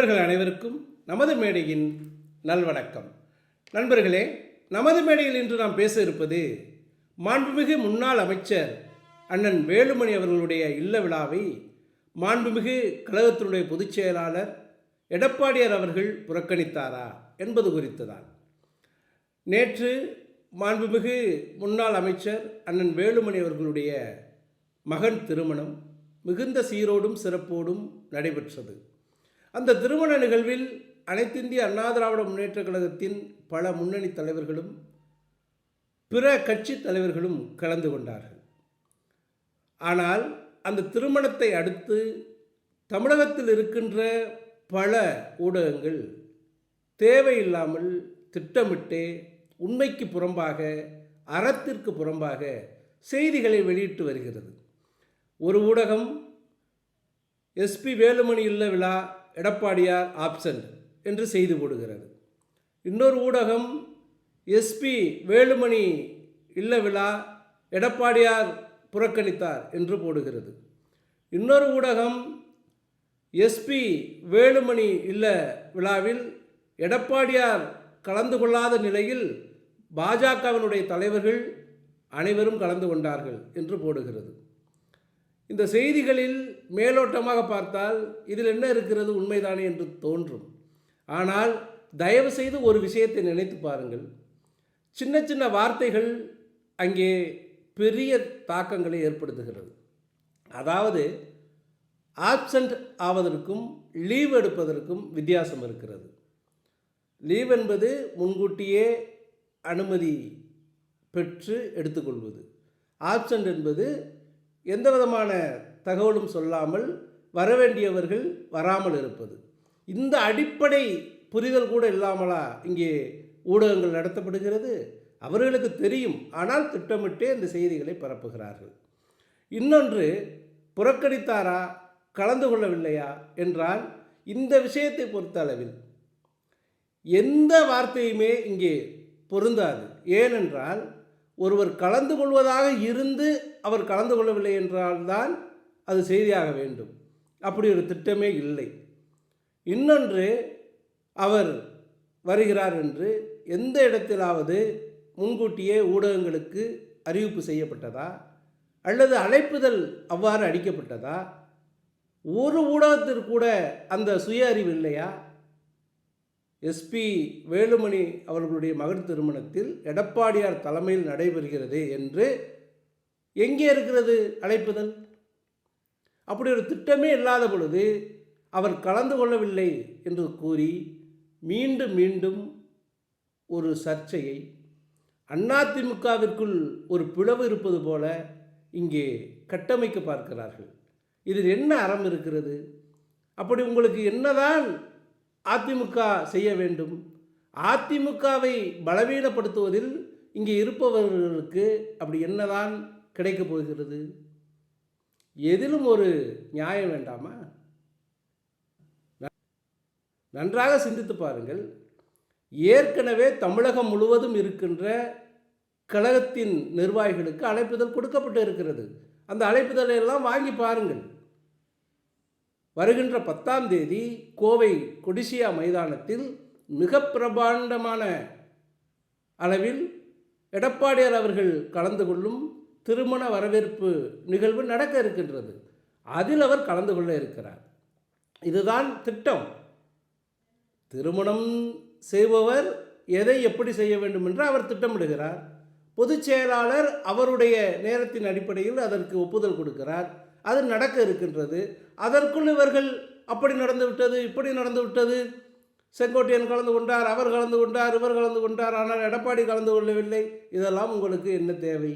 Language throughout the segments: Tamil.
நண்பர்கள் அனைவருக்கும் நமது மேடையின் நல்வணக்கம். நண்பர்களே, நமது மேடையில் இன்று நாம் பேச இருப்பது மாண்புமிகு முன்னாள் அமைச்சர் அண்ணன் வேலுமணி அவர்களுடைய இல்ல விழாவை மாண்புமிகு கழகத்தினுடைய பொதுச் செயலாளர் எடப்பாடியார் அவர்கள் புறக்கணித்தாரா என்பது குறித்துதான். நேற்று மாண்புமிகு முன்னாள் அமைச்சர் அண்ணன் வேலுமணி அவர்களுடைய மகன் திருமணம் மிகுந்த சீரோடும் சிறப்போடும் நடைபெற்றது. அந்த திருமண நிகழ்வில் அனைத்திந்திய அண்ணா திராவிட முன்னேற்றக் கழகத்தின் பல முன்னணி தலைவர்களும் பிற கட்சி தலைவர்களும் கலந்து கொண்டார்கள். ஆனால் அந்த திருமணத்தை அடுத்து தமிழகத்தில் இருக்கின்ற பல ஊடகங்கள் தேவையில்லாமல் திட்டமிட்டே உண்மைக்கு புறம்பாக, அறத்திற்கு புறம்பாக செய்திகளை வெளியிட்டு வருகிறது. ஒரு ஊடகம் எஸ்பி வேலுமணி இல்ல விழா எடப்பாடியார் ஆப்சன்ட் என்று செய்தி போடுகிறது. இன்னொரு ஊடகம் எஸ்பி வேலுமணி இல்ல விழா எடப்பாடியார் புறக்கணித்தார் என்று போடுகிறது. இன்னொரு ஊடகம் எஸ்பி வேலுமணி இல்ல விழாவில் எடப்பாடியார் கலந்து கொள்ளாத நிலையில் பாஜகவினுடைய தலைவர்கள் அனைவரும் கலந்து கொண்டார்கள் என்று போடுகிறது. இந்த செய்திகளில் மேலோட்டமாக பார்த்தால் இதில் என்ன இருக்கிறது, உண்மைதானே என்று தோன்றும். ஆனால் தயவு செய்து ஒரு விஷயத்தை நினைத்து பாருங்கள். சின்ன சின்ன வார்த்தைகள் அங்கே பெரிய தாக்கங்களை ஏற்படுத்துகிறது. அதாவது ஆப்சண்ட் ஆவதற்கும் லீவ் எடுப்பதற்கும் வித்தியாசம் இருக்கிறது. லீவ் என்பது முன்கூட்டியே அனுமதி பெற்று எடுத்துக்கொள்வது. ஆப்சண்ட் என்பது எந்த விதமான தகவலும் சொல்லாமல் வரவேண்டியவர்கள் வராமல் இருப்பது. இந்த அடிப்படை புரிதல் கூட இல்லாமலா இங்கே ஊடகங்கள் நடத்தப்படுகிறது? அவர்களுக்கு தெரியும், ஆனால் திட்டமிட்டே இந்த செய்திகளை பரப்புகிறார்கள். இன்னொன்று, புறக்கணித்தாரா, கலந்து கொள்ளவில்லையா என்றால் இந்த விஷயத்தை பொறுத்த அளவில் எந்த வார்த்தையுமே இங்கே பொருந்தாது. ஏனென்றால் ஒருவர் கலந்து கொள்வதாக இருந்து அவர் கலந்து கொள்ளவில்லை என்றால்தான் அது செய்தியாக வேண்டும். அப்படி ஒரு திட்டமே இல்லை. இன்னொன்று, அவர் வருகிறார் என்று எந்த இடத்திலாவது முன்கூட்டியே ஊடகங்களுக்கு அறிவிப்பு செய்யப்பட்டதா அல்லது அழைப்புதல் அவ்வாறு அடிக்கப்பட்டதா? ஒரு ஊடகத்திற்கு கூட அந்த சுய அறிவு இல்லையா? எஸ்பி வேலுமணி அவர்களுடைய மகன் திருமணத்தில் எடப்பாடியார் தலைமையில் நடைபெறுகிறது என்று எங்கே இருக்கிறது அழைப்புதல்? அப்படி ஒரு திட்டமே இல்லாத பொழுது அவர் கலந்து கொள்ளவில்லை என்று கூறி மீண்டும் மீண்டும் ஒரு சர்ச்சையை, அதிமுகவிற்குள் ஒரு பிளவு இருப்பது போல இங்கே கட்டமைக்க பார்க்கிறார்கள். இதில் என்ன அறம் இருக்கிறது? அப்படி உங்களுக்கு என்னதான் அதிமுக செய்ய வேண்டும்? அதிமுகவை பலவீனப்படுத்துவதில் இங்கே இருப்பவர்களுக்கு அப்படி என்னதான் கிடைக்கப் போகிறது? எதிலும் ஒரு நியாயம் வேண்டாமா? நன்றாக சிந்தித்து பாருங்கள். ஏற்கனவே தமிழகம் முழுவதும் இருக்கின்ற கழகத்தின் நிர்வாகிகளுக்கு அழைப்புதல் கொடுக்கப்பட்டு இருக்கிறது. அந்த அழைப்புதலை எல்லாம் வாங்கி பாருங்கள். வருகின்ற 10ஆம் தேதி கோவை கொடிசியா மைதானத்தில் மிக பிரபாண்டமான அளவில் எடப்பாடியார் அவர்கள் கலந்து கொள்ளும் திருமண வரவேற்பு நிகழ்வு நடக்க இருக்கின்றது. அதில் அவர் கலந்து கொள்ள இருக்கிறார். இதுதான் திட்டம். திருமணம் செய்பவர் எதை எப்படி செய்ய வேண்டும் என்று அவர் திட்டமிடுகிறார். பொதுச் செயலாளர் அவருடைய நேரத்தின் அடிப்படையில் அதற்கு ஒப்புதல் கொடுக்கிறார். அது நடக்க இருக்கின்றது. அதற்குள் இவர்கள் அப்படி நடந்து விட்டது, இப்படி நடந்து விட்டது, செங்கோட்டையன் கலந்து கொண்டார், அவர் கலந்து கொண்டார், இவர் கலந்து கொண்டார், ஆனால் எடப்பாடி கலந்து கொள்ளவில்லை. இதெல்லாம் உங்களுக்கு என்ன தேவை?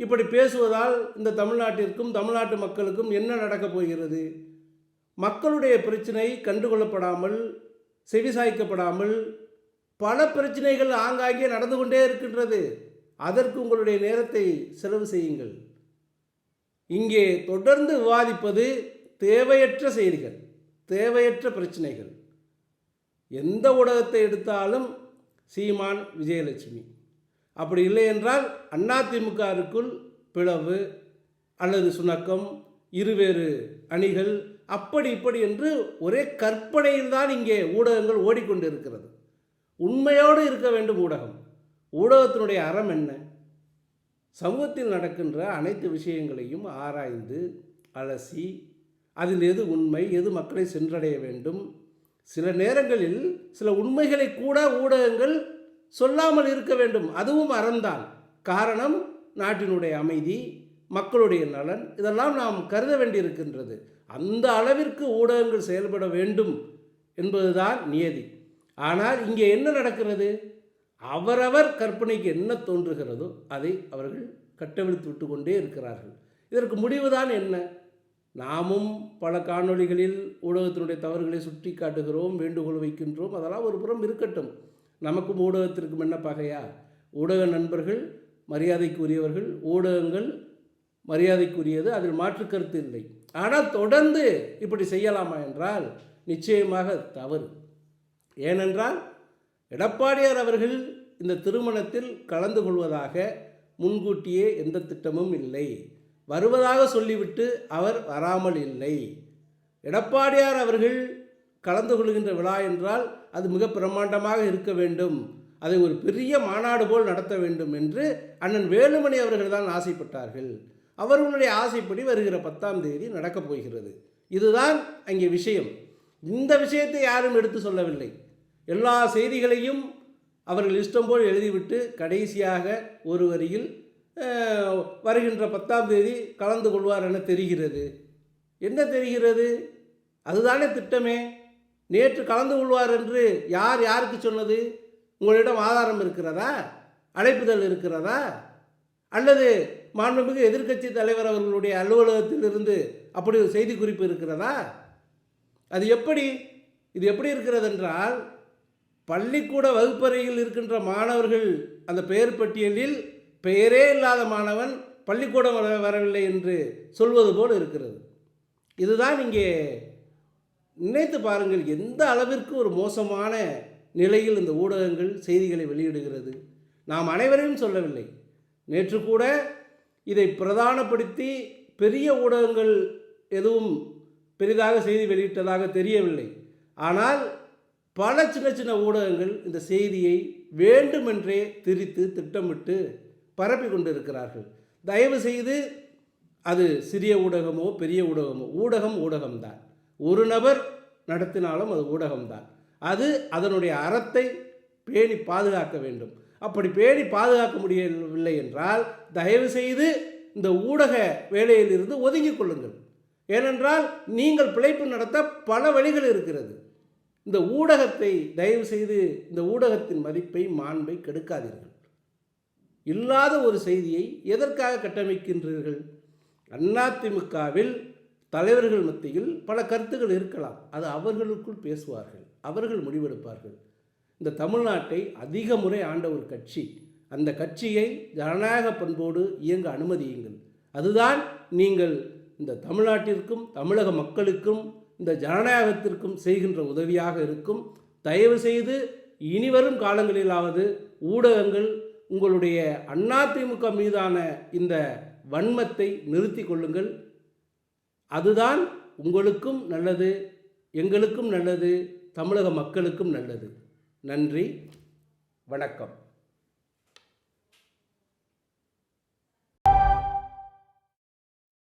இப்படி பேசுவதால் இந்த தமிழ்நாட்டிற்கும் தமிழ்நாட்டு மக்களுக்கும் என்ன நடக்கப் போகிறது? மக்களுடைய பிரச்சனை கண்டுகொள்ளப்படாமல், செவிசாய்க்கப்படாமல் பல பிரச்சனைகள் ஆங்காங்கே நடந்து கொண்டே இருக்கின்றது. அதற்கு உங்களுடைய நேரத்தை செலவு செய்யுங்கள். இங்கே தொடர்ந்து விவாதிப்பது தேவையற்ற செய்திகள், தேவையற்ற பிரச்சனைகள். எந்த ஊடகத்தை எடுத்தாலும் சீமான், விஜயலட்சுமி. அப்படி இல்லை என்றால் அதிமுகவிற்குள் பிளவு அல்லது சுணக்கம் இருவேறு அணிகள், அப்படி இப்படி என்று ஒரே கற்பனையில் தான் இங்கே ஊடகங்கள் ஓடிக்கொண்டிருக்கிறது. உண்மையோடு இருக்க வேண்டும் ஊடகம். ஊடகத்தினுடைய அறம் என்ன? சமூகத்தில் நடக்கின்ற அனைத்து விஷயங்களையும் ஆராய்ந்து அலசி அதில் எது உண்மை, எது மக்களை சென்றடைய வேண்டும். சில நேரங்களில் சில உண்மைகளை கூட ஊடகங்கள் சொல்லாமல் இருக்க வேண்டும். அதுவும் அறம்தான். காரணம், நாட்டினுடைய அமைதி, மக்களுடைய நலன், இதெல்லாம் நாம் கருத வேண்டியிருக்கின்றது. அந்த அளவிற்கு ஊடகங்கள் செயல்பட வேண்டும் என்பதுதான் நியதி. ஆனால் இங்கே என்ன நடக்கிறது? அவரவர் கற்பனைக்கு என்ன தோன்றுகிறதோ அதை அவர்கள் கட்டவிழ்த்து விட்டு கொண்டே இருக்கிறார்கள். இதற்கு முடிவுதான் என்ன? நாமும் பல காணொளிகளில் ஊடகத்தினுடைய தவறுகளை சுட்டி காட்டுகிறோம், வேண்டுகோள் வைக்கின்றோம். அதெல்லாம் ஒரு புறம் இருக்கட்டும். நமக்கும் ஊடகத்திற்கும் என்ன பகையா? ஊடக நண்பர்கள் மரியாதைக்குரியவர்கள், ஊடகங்கள் மரியாதைக்குரியது, அதில் மாற்று கருத்து இல்லை. ஆனால் தொடர்ந்து இப்படி செய்யலாமா என்றால் நிச்சயமாக தவறு. ஏனென்றால் எடப்பாடியார் அவர்கள் இந்த திருமணத்தில் கலந்து கொள்வதாக முன்கூட்டியே எந்த திட்டமும் இல்லை. வருவதாக சொல்லிவிட்டு அவர் வராமல் இல்லை. எடப்பாடியார் அவர்கள் கலந்து கொள்கின்ற விழா என்றால் அது மிக பிரம்மாண்டமாக இருக்க வேண்டும், அதை ஒரு பெரிய மாநாடு போல் நடத்த வேண்டும் என்று அண்ணன் வேலுமணி அவர்கள் தான் ஆசைப்பட்டார்கள். அவர்களுடைய ஆசைப்படி வருகிற 10ஆம் தேதி நடக்கப் போகிறது. இதுதான் அங்கே விஷயம். இந்த விஷயத்தை யாரும் எடுத்து சொல்லவில்லை. எல்லா செய்திகளையும் அவர்கள் இஷ்டம் போல் எழுதிவிட்டு கடைசியாக ஒரு வரியில் வருகின்ற 10ஆம் தேதி கலந்து கொள்வார் என தெரிகிறது. என்ன தெரிகிறது? அதுதானே திட்டமே. நேற்று கலந்து கொள்வார் என்று யாருக்கு சொன்னது? உங்களிடம் ஆதாரம் இருக்கிறதா? அழைப்புதல் இருக்கிறதா? அல்லது மாண்புமிகு எதிர்க்கட்சி தலைவர் அவர்களுடைய அலுவலகத்திலிருந்து அப்படி ஒரு செய்தி குறிப்பு இருக்கிறதா? அது எப்படி? இது எப்படி இருக்கிறது என்றால், பள்ளிக்கூட வகுப்பறையில் இருக்கின்ற மாணவர்கள் அந்த பெயர் பட்டியலில் பெயரே இல்லாத மாணவன் பள்ளிக்கூடம் வரவில்லை என்று சொல்வது போல் இருக்கிறது. இதுதான் இங்கே நினைத்து பாருங்கள், எந்த அளவிற்கு ஒரு மோசமான நிலையில் இந்த ஊடகங்கள் செய்திகளை வெளியிடுகிறது. நாம் அனைவரையும் சொல்லவில்லை. நேற்று கூட இதை பிரதானப்படுத்தி பெரிய ஊடகங்கள் எதுவும் பெரிதாக செய்தி வெளியிட்டதாக தெரியவில்லை. ஆனால் பல சின்ன சின்ன ஊடகங்கள் இந்த செய்தியை வேண்டுமென்றே திரித்து திட்டமிட்டு பரப்பி கொண்டிருக்கிறார்கள். தயவு செய்து அது சிறிய ஊடகமோ பெரிய ஊடகமோ, ஊடகம்தான். ஒரு நபர் நடத்தினாலும் அது ஊடகம்தான். அது அதனுடைய அறத்தை பேணி பாதுகாக்க வேண்டும். அப்படி பேணி பாதுகாக்க முடியவில்லை என்றால் தயவு செய்து இந்த ஊடக வேலையில் இருந்து ஒதுங்கிக் கொள்ளுங்கள். ஏனென்றால் நீங்கள் பிழைப்பு நடத்த பல வழிகள் இருக்கிறது. இந்த ஊடகத்தை தயவு செய்து, இந்த ஊடகத்தின் மதிப்பை, மாண்பை கெடுக்காதீர்கள். இல்லாத ஒரு செய்தியை எதற்காக கட்டமைக்கின்றீர்கள்? அதிமுகவில் தலைவர்கள் மத்தியில் பல கருத்துக்கள் இருக்கலாம். அது அவர்களுக்குள் பேசுவார்கள், அவர்கள் முடிவெடுப்பார்கள். இந்த தமிழ்நாட்டை அதிக முறை ஆண்ட ஒரு கட்சி, அந்த கட்சியை ஜனநாயக பண்போடு இயங்க அனுமதியுங்கள். அதுதான் நீங்கள் இந்த தமிழ்நாட்டிற்கும் தமிழக மக்களுக்கும் இந்த ஜனநாயகத்திற்கும் செய்கின்ற உதவியாக இருக்கும். தயவு செய்து இனிவரும் காலங்களிலாவது ஊடகங்கள் உங்களுடைய அதிமுக மீதான இந்த வன்மத்தை நிறுத்தி கொள்ளுங்கள். அதுதான் உங்களுக்கும் நல்லது, எங்களுக்கும் நல்லது, தமிழக மக்களுக்கும் நல்லது. நன்றி, வணக்கம்.